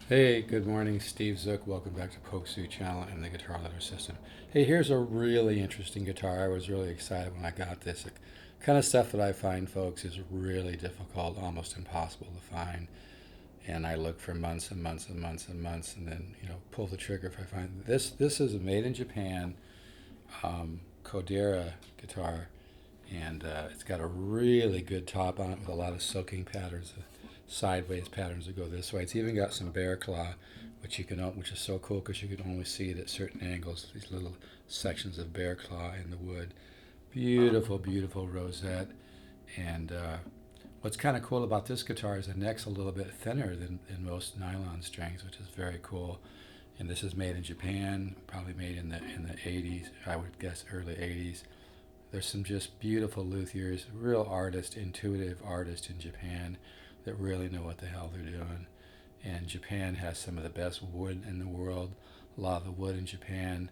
Hey, good morning, Steve Zook. Welcome back to Pokesoo Channel and the Guitar Letter System. Hey, here's a really interesting guitar. I was really excited when I got this. The kind of stuff that I find, folks, is really difficult, almost impossible to find. And I look for months and months and months and months, and then pull the trigger if I find this. This is a made in Japan Kodaira guitar, and it's got a really good top on it with a lot of soaking patterns, sideways patterns that go this way. It's even got some bear claw, which is so cool because you can only see it at certain angles. These little sections of bear claw in the wood. Beautiful, beautiful rosette. And what's kind of cool about this guitar is the neck's a little bit thinner than most nylon strings, which is very cool. And this is made in Japan, probably made in the 80s, I would guess early 80s. There's some just beautiful luthiers, real artists, intuitive artists in Japan that really know what the hell they're doing. And Japan has some of the best wood in the world. A lot of the wood in Japan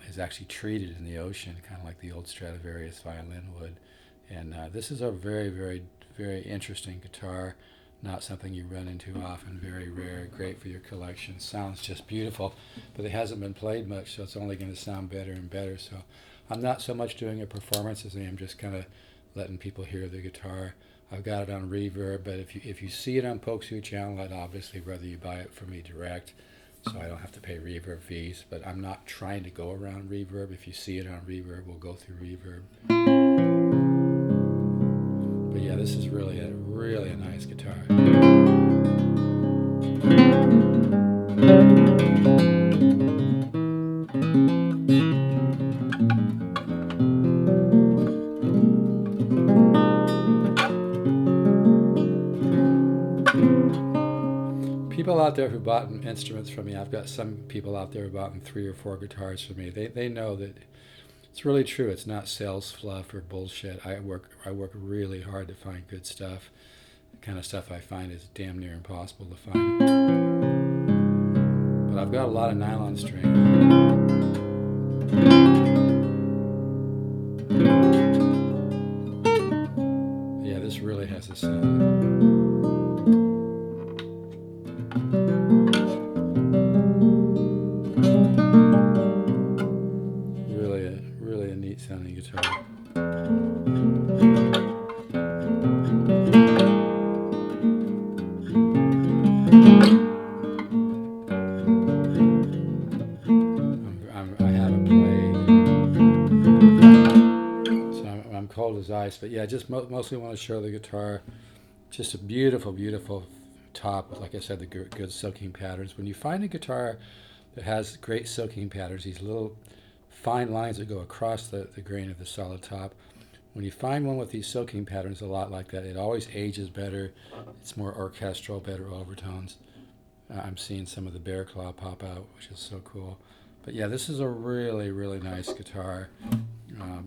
is actually treated in the ocean, kind of like the old Stradivarius violin wood. And this is a very, very, very interesting guitar. Not something you run into often, very rare, great for your collection. Sounds just beautiful, but it hasn't been played much, so it's only going to sound better and better. So I'm not so much doing a performance as I am just kind of letting people hear the guitar. I've got it on reverb, but if you see it on Pokesoo Channel, I'd obviously rather you buy it from me direct, so I don't have to pay reverb fees. But I'm not trying to go around reverb. If you see it on reverb, we'll go through reverb. But yeah, this is really a nice guitar. People out there who bought instruments from me, I've got some people out there who bought 3 or 4 guitars from me. They know that it's really true. It's not sales fluff or bullshit. I work really hard to find good stuff. The kind of stuff I find is damn near impossible to find. But I've got a lot of nylon strings. Yeah, this really has a sound. Really a neat sounding guitar. I haven't played, so I'm cold as ice. But yeah, just mostly want to show the guitar. Just a beautiful, beautiful top. Like I said, the good soaking patterns. When you find a guitar that has great soaking patterns, these little fine lines that go across the grain of the solid top. When you find one with these soaking patterns a lot like that, it always ages better. It's more orchestral, better overtones. I'm seeing some of the bear claw pop out, which is so cool. But yeah, this is a really, really nice guitar. I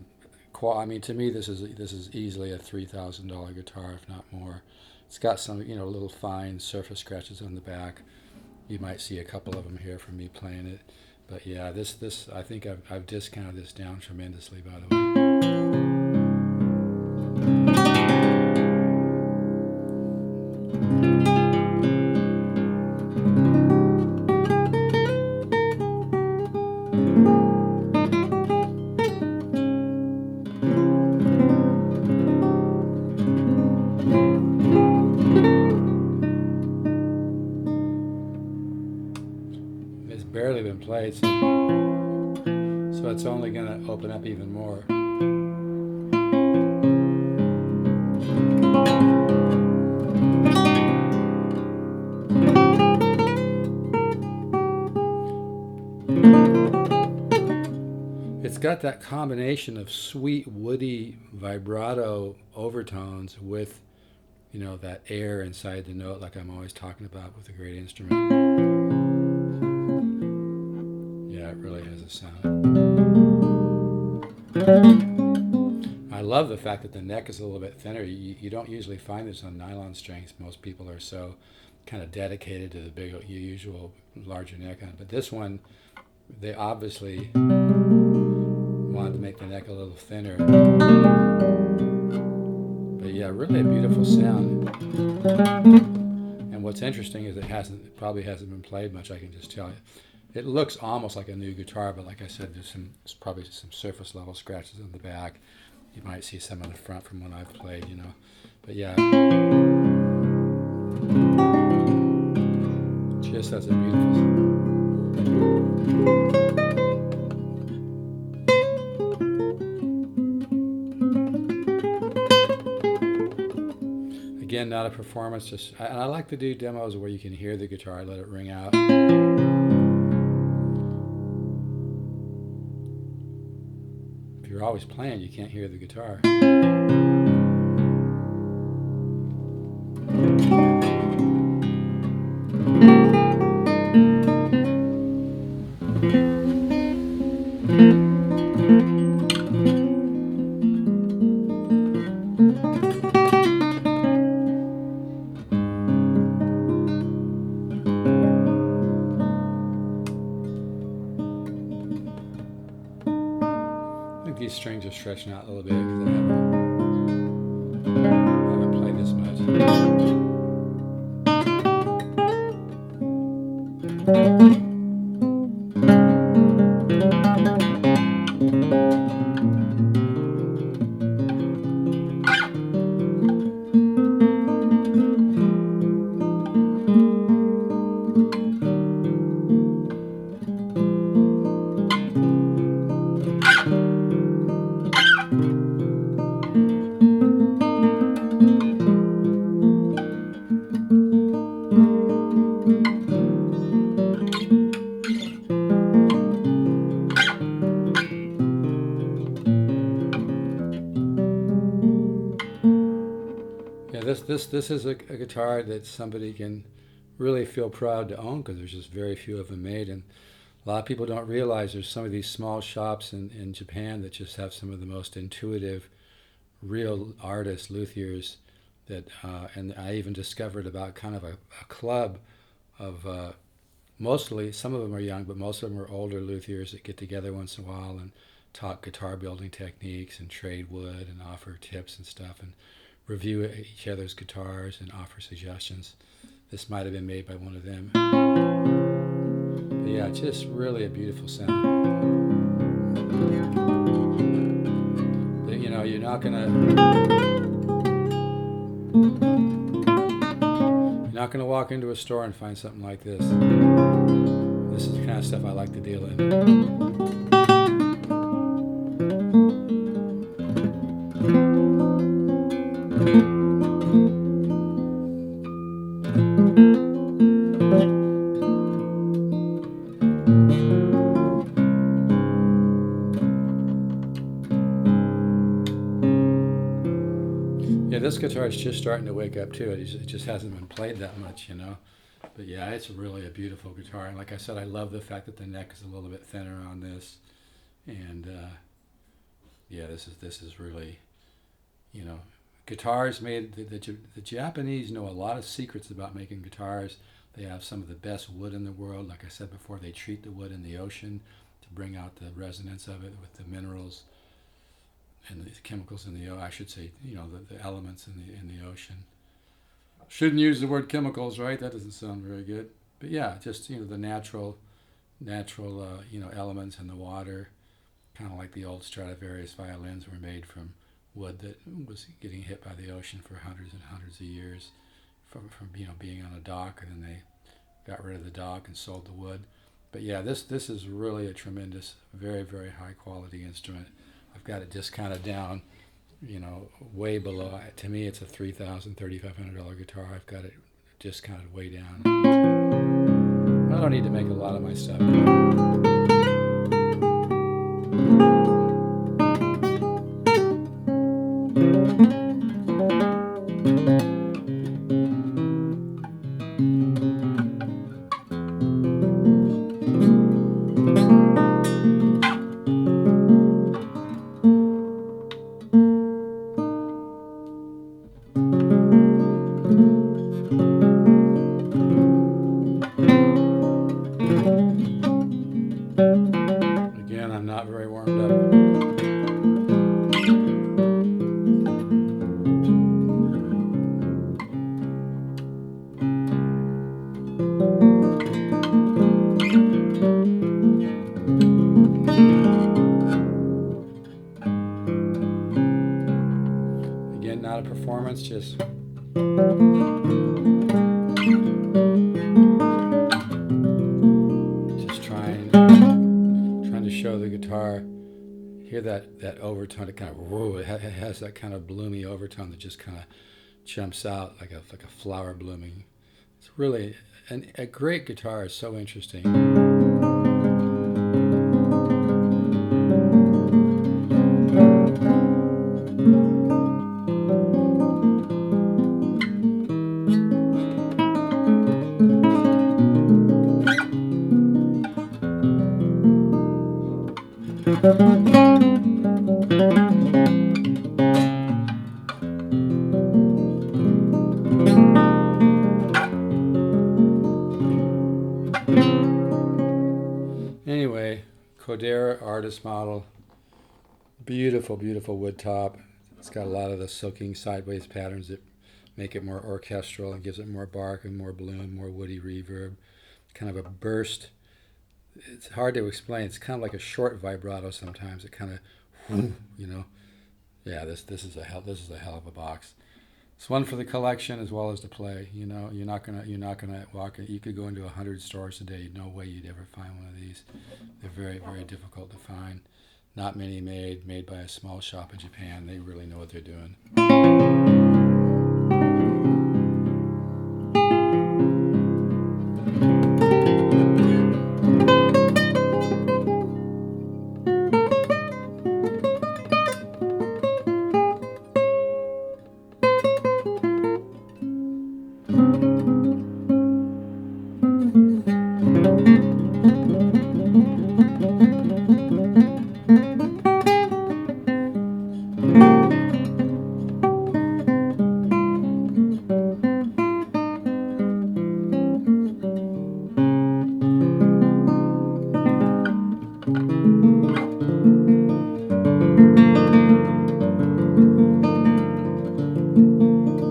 mean, to me, this is easily a $3,000 guitar, if not more. It's got some, little fine surface scratches on the back. You might see a couple of them here from me playing it. But yeah, this I think I've discounted this down tremendously, by the way. It's barely been played, so it's only going to open up even more. It's got that combination of sweet, woody, vibrato overtones with, that air inside the note, like I'm always talking about with a great instrument. Yeah, it really has a sound. I love the fact that the neck is a little bit thinner. You don't usually find this on nylon strings. Most people are so kind of dedicated to the big, usual larger neck on it. But this one, they obviously wanted to make the neck a little thinner. But yeah, really a beautiful sound. And what's interesting is it probably hasn't been played much. I can just tell you. It looks almost like a new guitar, but like I said, there's probably some surface level scratches on the back. You might see some on the front from when I've played, you know. But yeah, just has a beautiful. Again, not a performance. And I like to do demos where you can hear the guitar, let it ring out. If you're always playing, you can't hear the guitar. I think these strings are stretching out a little bit because I haven't played this much. Yeah, this is a guitar that somebody can really feel proud to own because there's just very few of them made, and a lot of people don't realize there's some of these small shops in Japan that just have some of the most intuitive, real artists, luthiers. And I even discovered about kind of a club of mostly, some of them are young, but most of them are older luthiers that get together once in a while and talk guitar building techniques and trade wood and offer tips and stuff and review each other's guitars and offer suggestions. This might have been made by one of them. But yeah, just really a beautiful sound. But, you know, you're not gonna walk into a store and find something like this. This is the kind of stuff I like to deal in. Yeah, this guitar is just starting to wake up too. It just hasn't been played that much, you know. But yeah, it's really a beautiful guitar. And like I said, I love the fact that the neck is a little bit thinner on this. And yeah, this is really, you know, guitars made. The Japanese know a lot of secrets about making guitars. They have some of the best wood in the world. Like I said before, they treat the wood in the ocean to bring out the resonance of it with the minerals and the chemicals in the I should say, you know, the elements in the ocean. Shouldn't use the word chemicals, right? That doesn't sound very good. But yeah, just, you know, the natural you know, elements in the water, kind of like the old Stradivarius violins were made from wood that was getting hit by the ocean for hundreds and hundreds of years, from you know, being on a dock, and then they got rid of the dock and sold the wood. But yeah, this is really a tremendous, very, very high quality instrument. I've got it just kind of down, you know, way below. To me, it's a $3,000, $3,500 guitar. I've got it just kind of way down. I don't need to make a lot of my stuff. Again, I'm not very warmed up. it's just trying to show the guitar. Hear that overtone? It kind of it has that kind of bloomy overtone that just kind of jumps out like a flower blooming. It's really a great guitar. Is so interesting. Anyway, Kodaira Artist Model. Beautiful, beautiful wood top. It's got a lot of the soaking sideways patterns that make it more orchestral and gives it more bark and more balloon, more woody reverb. Kind of a burst. It's hard to explain. It's kind of like a short vibrato sometimes. It kind of, yeah. This is a hell of a box. It's one for the collection as well as to play. You're not gonna walk. You could go into 100 stores today. No way you'd ever find one of these. They're very, very difficult to find. Not many made by a small shop in Japan. They really know what they're doing.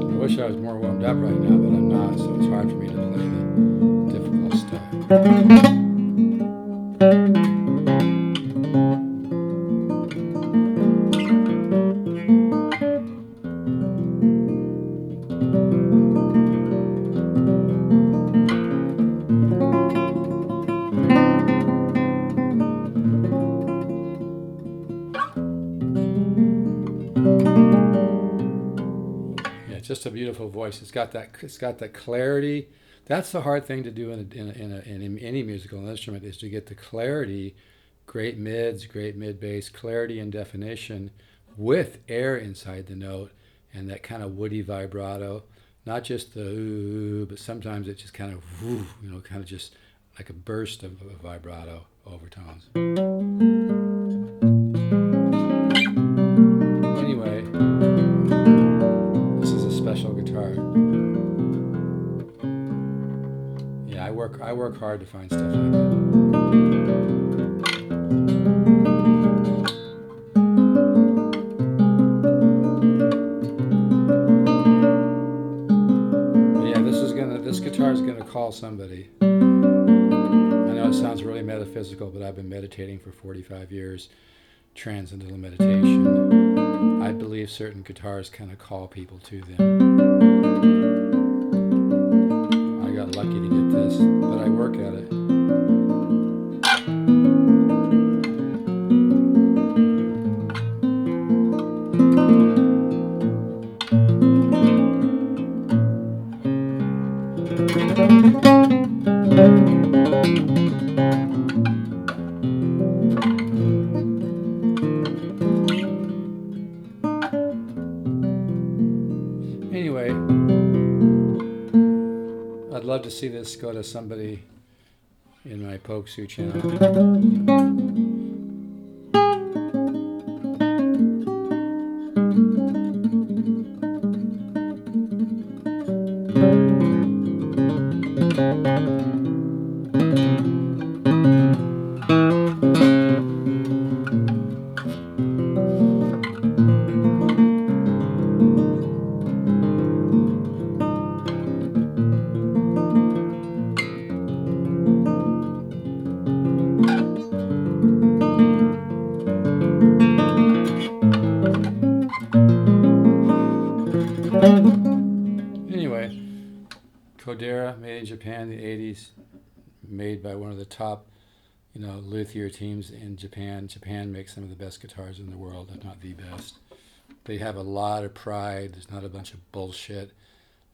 I wish I was more warmed up right now, but I'm not, so it's hard for me to play the difficult stuff. Just a beautiful voice. It's got that clarity. That's the hard thing to do in any musical instrument, is to get the clarity, great mids, great mid bass, clarity and definition with air inside the note and that kind of woody vibrato. Not just the ooh, but sometimes it just kind of whoo, kind of just like a burst of vibrato overtones. Anyway, this is a special guitar. Yeah, I work hard to find stuff like that. This guitar is gonna call somebody. I know it sounds really metaphysical, but I've been meditating for 45 years, transcendental meditation. I believe certain guitars kind of call people to them. I got lucky to get this, but I work at it. Anyway, I'd love to see this go to somebody in my Poke Sue channel. made in Japan in the 80s, made by one of the top, luthier teams in Japan. Japan makes some of the best guitars in the world, if not the best. They have a lot of pride. There's not a bunch of bullshit.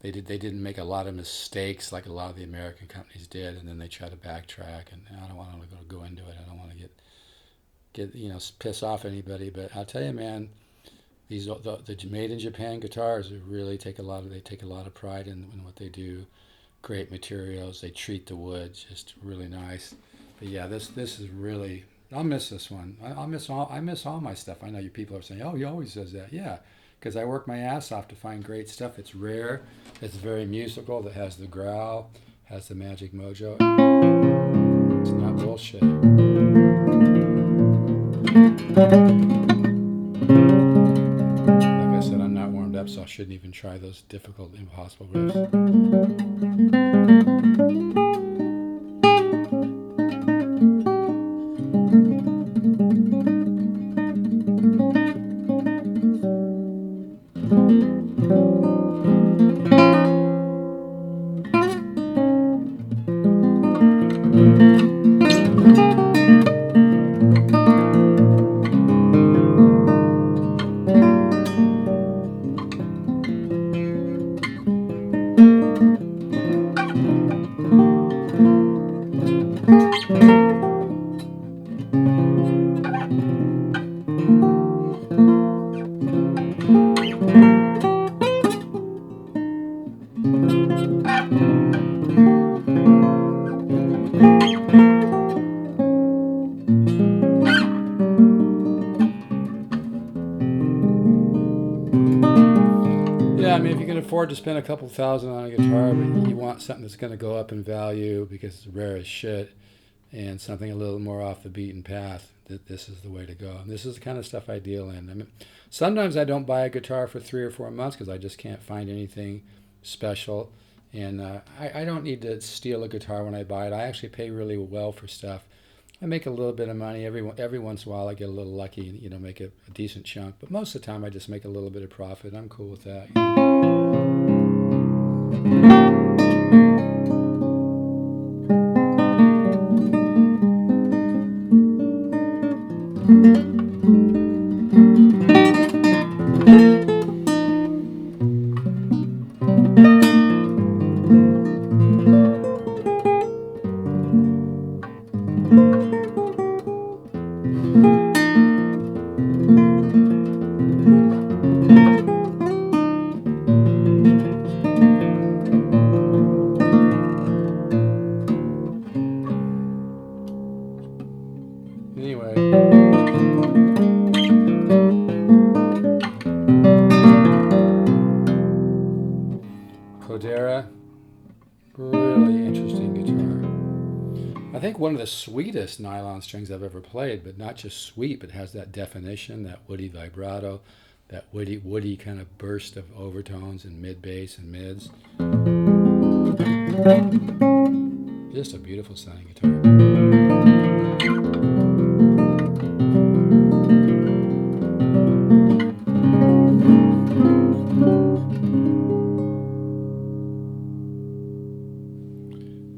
They didn't make a lot of mistakes like a lot of the American companies did, and then they try to backtrack. And I don't want to go into it. I don't want to get piss off anybody. But I'll tell you, man, the made in Japan guitars really take a lot of pride in what they do. Great materials. They treat the wood just really nice. But yeah, this is really. I'll miss this one. I miss all my stuff. I know you people are saying, "Oh, he always does that." Yeah, because I work my ass off to find great stuff. It's rare. It's very musical. That has the growl, has the magic mojo. It's not bullshit. Like I said, I'm not warmed up, so I shouldn't even try those difficult, impossible riffs. Yeah, I mean, if you can afford to spend a couple thousand on a guitar, but you want something that's going to go up in value because it's rare as shit, and something a little more off the beaten path, that this is the way to go. And this is the kind of stuff I deal in. I mean, sometimes I don't buy a guitar for 3 or 4 months because I just can't find anything special. And I don't need to steal a guitar when I buy it. I actually pay really well for stuff. I make a little bit of money every once in a while. I get a little lucky and make a decent chunk. But most of the time, I just make a little bit of profit. I'm cool with that. Anyway, Kodaira, really interesting guitar. I think one of the sweetest nylon strings I've ever played, but not just sweet, but has that definition, that woody vibrato, that woody kind of burst of overtones and mid bass and mids. Just a beautiful sounding guitar.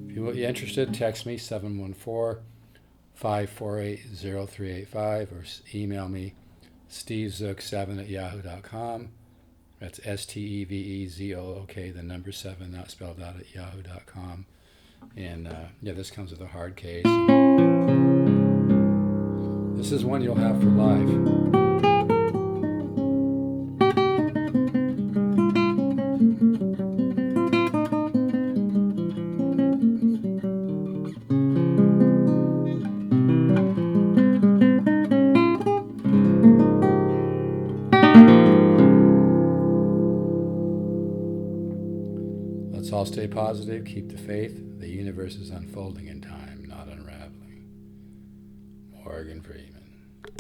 If you're interested, text me 714-548-0385 or email me stevezook7@yahoo.com. That's STEVEZOOK, the number 7, not spelled out, at yahoo.com. And yeah, this comes with a hard case. This is one you'll have for life. Let's all stay positive, keep the faith. The universe is unfolding in time, not unraveling. Morgan Freeman.